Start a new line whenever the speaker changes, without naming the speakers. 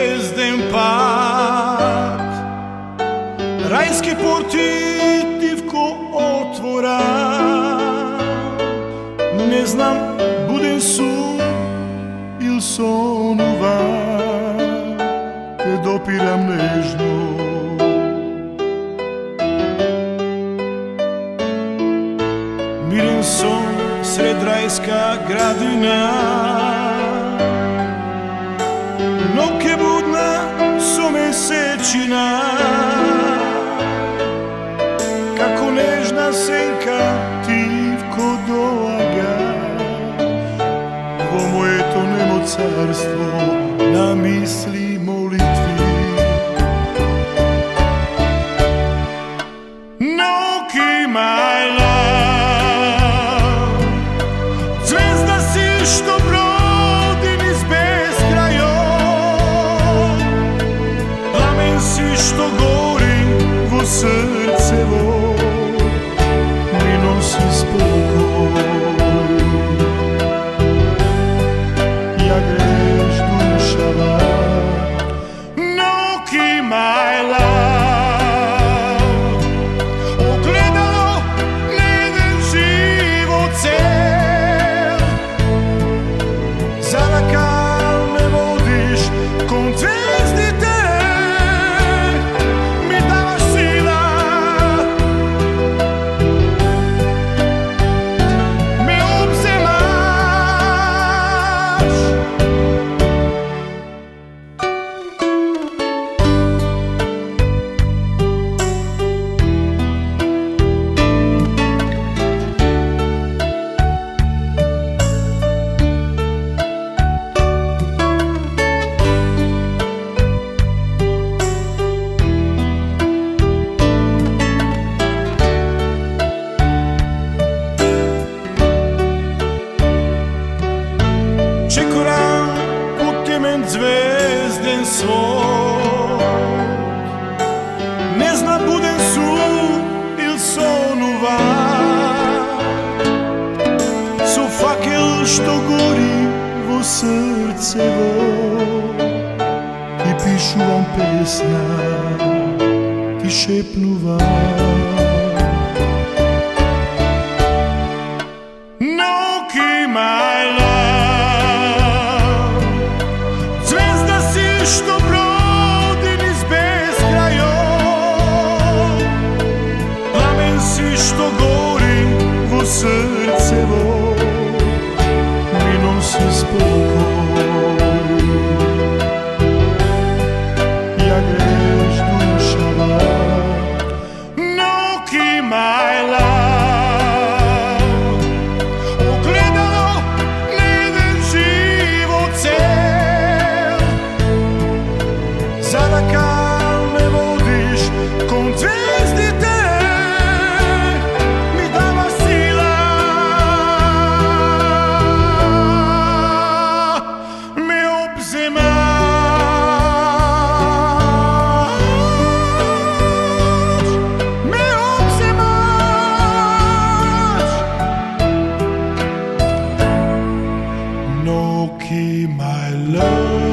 zvezden pad, rajske porti divko otvora. Ne znam, budem sun il sonuva, te dopiram nežno. Miren son sred rajska gradina, noke budna su mesečina, kako nežna senka tivko doaga. Ovo moje to nemo carstvo na misli molitvi. Noki my love, zvezda si što brodi niz beskrajom, plamen si što gori vo srcevo, mi nosi spokoj. Ja greš dušava, Noki my love, ogledalo neden život cel, zavakal me vodiš kon zvezdite, mi davaš sila, me obzemaš. Čekuram u temen zvezden svod, ne znam budem sun il sonuva, su fakel što gori vo srcevo, i pišu vam pesna i šepnuva. Noki my love, zvezda si što brodi niz beskrajom, plamen si što gori vo srcevo, mi nosi spokoj. Ja greš dušava, Noki my love, ogledalo neden život cel, zavakal me vodiš kon zvezdite, mi davaš sila, me obzemaš, me obzemaš. Noki my love.